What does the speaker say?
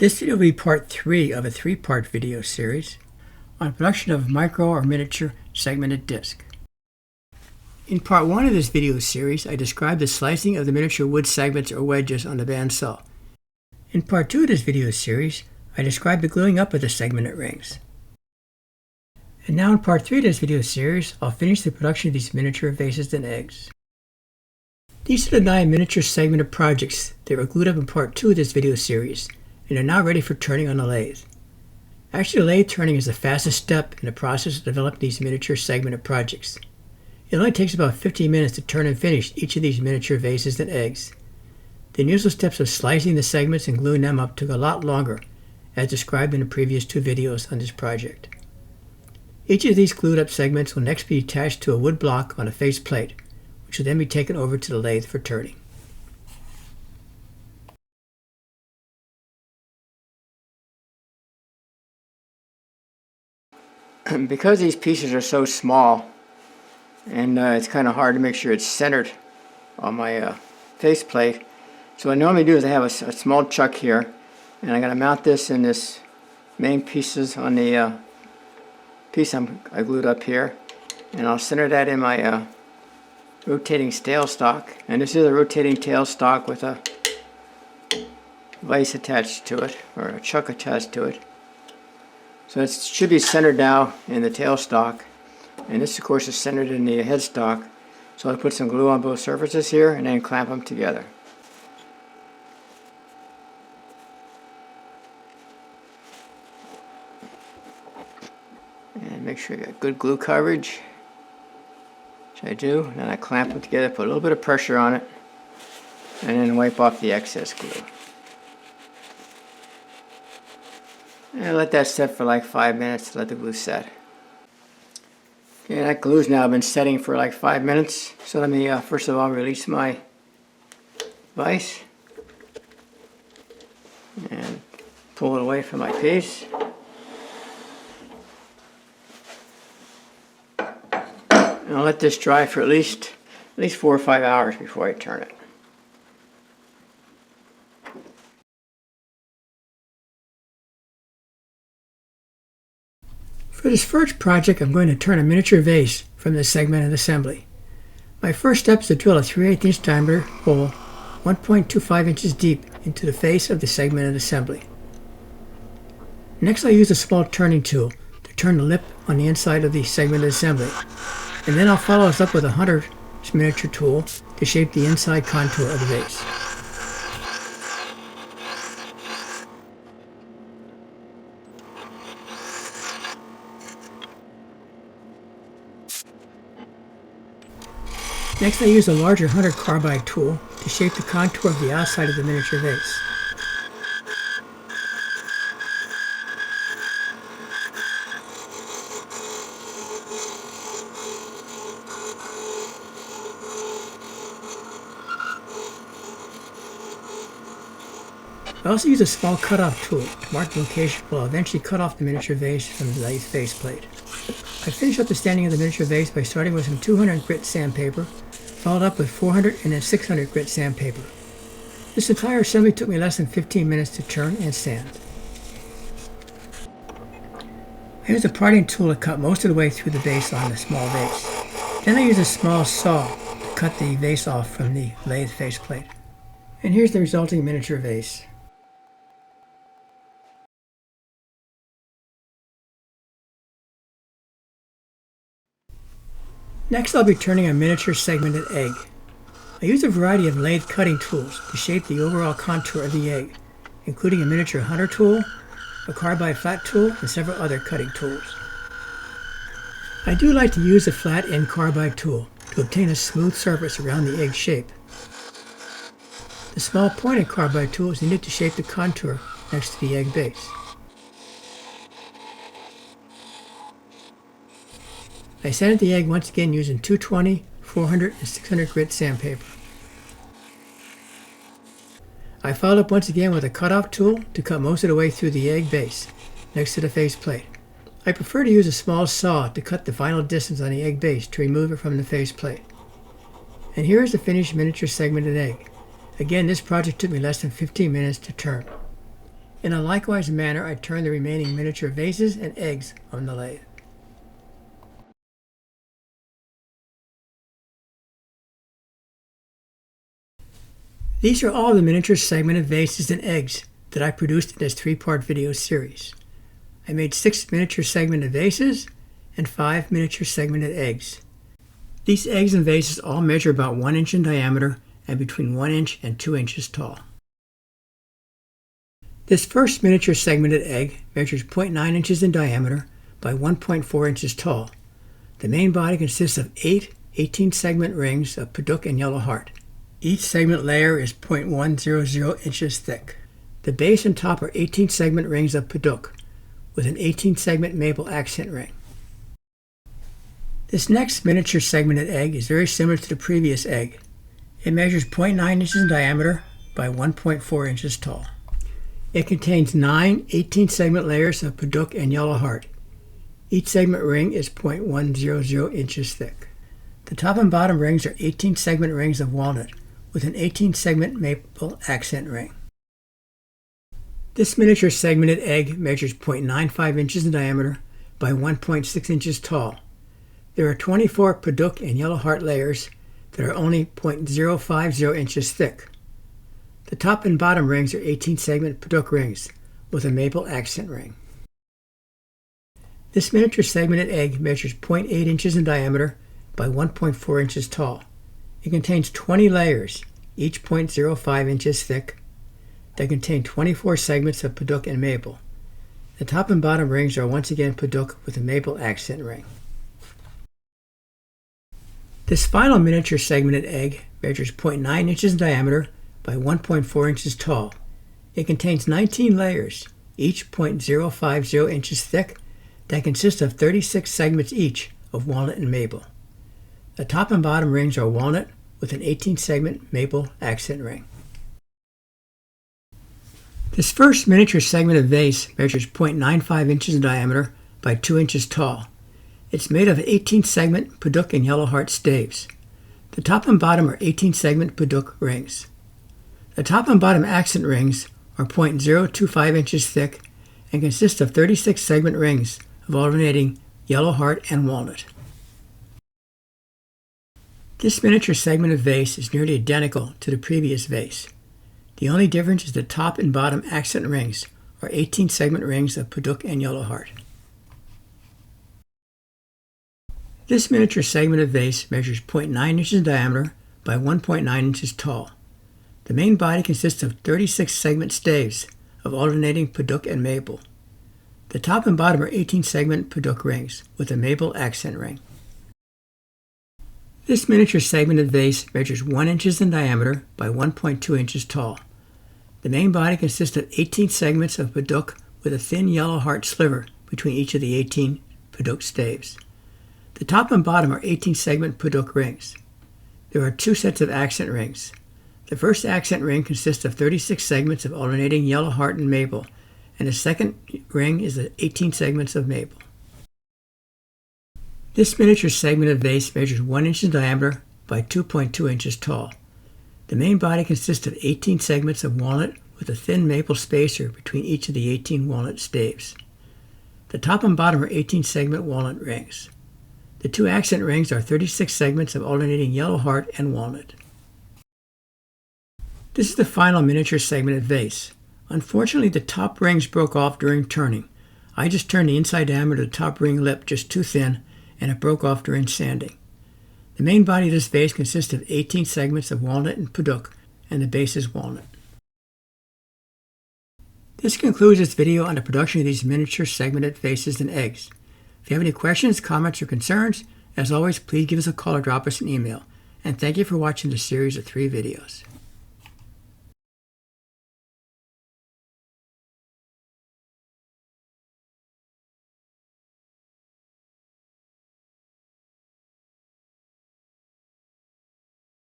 This video will be part 3 of a 3-part video series on production of micro or miniature segmented disc. In part 1 of this video series, I described the slicing of the miniature wood segments or wedges on the bandsaw. In part 2 of this video series, I described the gluing up of the segmented rings. And now in part 3 of this video series, I'll finish the production of these miniature vases and eggs. These are the 9 miniature segmented projects that were glued up in part 2 of this video series, and are now ready for turning on the lathe. Actually, lathe turning is the fastest step in the process of developing these miniature segmented projects. It only takes about 15 minutes to turn and finish each of these miniature vases and eggs. The usual steps of slicing the segments and gluing them up took a lot longer, as described in the previous 2 videos on this project. Each of these glued up segments will next be attached to a wood block on a face plate, which will then be taken over to the lathe for turning. Because these pieces are so small, and it's kind of hard to make sure it's centered on my face plate, so what I normally do is I have a small chuck here, and I'm going to mount this in this main pieces on the piece I glued up here, and I'll center that in my rotating tailstock. And this is a rotating tailstock with a vise attached to it, or a chuck attached to it. So it should be centered now in the tailstock, and this of course is centered in the headstock. So I'll put some glue on both surfaces here and then clamp them together. And make sure you got good glue coverage, which I do. And then I clamp them together, put a little bit of pressure on it, and then wipe off the excess glue. And let that set for like 5 minutes to let the glue set. Okay, that glue's now been setting for like 5 minutes. So let me first of all release my vise and pull it away from my piece. And I'll let this dry for at least 4 or 5 hours before I turn it. For this first project, I'm going to turn a miniature vase from the segmented assembly. My first step is to drill a 3/8 inch diameter hole 1.25 inches deep into the face of the segmented assembly. Next, I'll use a small turning tool to turn the lip on the inside of the segmented assembly, and then I'll follow this up with a hunter's miniature tool to shape the inside contour of the vase. Next, I use a larger hunter carbide tool to shape the contour of the outside of the miniature vase. I also use a small cutoff tool to mark the location where I'll eventually cut off the miniature vase from the lathe faceplate. I finish up the standing of the miniature vase by starting with some 200 grit sandpaper, followed up with 400 and then 600 grit sandpaper. This entire assembly took me less than 15 minutes to turn and sand. I used a parting tool to cut most of the way through the base on the small vase. Then I used a small saw to cut the vase off from the lathe faceplate. And here's the resulting miniature vase. Next, I'll be turning a miniature segmented egg. I use a variety of lathe cutting tools to shape the overall contour of the egg, including a miniature hunter tool, a carbide flat tool, and several other cutting tools. I do like to use a flat end carbide tool to obtain a smooth surface around the egg shape. The small pointed carbide tool is needed to shape the contour next to the egg base. I sanded the egg once again using 220, 400, and 600 grit sandpaper. I followed up once again with a cutoff tool to cut most of the way through the egg base next to the faceplate. I prefer to use a small saw to cut the final distance on the egg base to remove it from the faceplate. And here is the finished miniature segmented egg. Again, this project took me less than 15 minutes to turn. In a likewise manner, I turn the remaining miniature vases and eggs on the lathe. These are all the miniature segmented vases and eggs that I produced in this 3-part video series. I made 6 miniature segmented vases and 5 miniature segmented eggs. These eggs and vases all measure about 1 inch in diameter and between 1 inch and 2 inches tall. This first miniature segmented egg measures 0.9 inches in diameter by 1.4 inches tall. The main body consists of 8 18-segment rings of Padauk and yellow heart. Each segment layer is 0.100 inches thick. The base and top are 18-segment rings of Padauk with an 18-segment maple accent ring. This next miniature segmented egg is very similar to the previous egg. It measures 0.9 inches in diameter by 1.4 inches tall. It contains 9 18-segment layers of Padauk and yellow heart. Each segment ring is 0.100 inches thick. The top and bottom rings are 18-segment rings of walnut with an 18-segment maple accent ring. This miniature segmented egg measures 0.95 inches in diameter by 1.6 inches tall. There are 24 Padauk and yellow heart layers that are only 0.050 inches thick. The top and bottom rings are 18-segment Padauk rings with a maple accent ring. This miniature segmented egg measures 0.8 inches in diameter by 1.4 inches tall. It contains 20 layers, each 0.05 inches thick, that contain 24 segments of Padauk and maple. The top and bottom rings are once again Padauk with a maple accent ring. This final miniature segmented egg measures 0.9 inches in diameter by 1.4 inches tall. It contains 19 layers, each 0.050 inches thick, that consist of 36 segments each of walnut and maple. The top and bottom rings are walnut with an 18-segment maple accent ring. This first miniature segmented vase measures 0.95 inches in diameter by 2 inches tall. It's made of 18-segment Padauk and yellow heart staves. The top and bottom are 18-segment Padauk rings. The top and bottom accent rings are 0.025 inches thick and consist of 36 segment rings of alternating yellow heart and walnut. This miniature segmented vase is nearly identical to the previous vase. The only difference is the top and bottom accent rings are 18-segment rings of Padauk and yellow heart. This miniature segmented vase measures 0.9 inches in diameter by 1.9 inches tall. The main body consists of 36 segment staves of alternating Padauk and maple. The top and bottom are 18-segment Padauk rings with a maple accent ring. This miniature segmented vase measures 1 inches in diameter by 1.2 inches tall. The main body consists of 18 segments of Padauk with a thin yellow heart sliver between each of the 18 Padauk staves. The top and bottom are 18-segment Padauk rings. There are 2 sets of accent rings. The first accent ring consists of 36 segments of alternating yellow heart and maple, and the second ring is 18 segments of maple. This miniature segmented vase measures 1 inch in diameter by 2.2 inches tall. The main body consists of 18 segments of walnut with a thin maple spacer between each of the 18 walnut staves. The top and bottom are 18-segment walnut rings. The 2 accent rings are 36 segments of alternating yellow heart and walnut. This is the final miniature segmented vase. Unfortunately, the top rings broke off during turning. I just turned the inside diameter of the top ring lip just too thin, and it broke off during sanding. The main body of this vase consists of 18 segments of walnut and Padauk, and the base is walnut. This concludes this video on the production of these miniature segmented vases and eggs. If you have any questions, comments, or concerns, as always, please give us a call or drop us an email. And thank you for watching this series of 3 videos.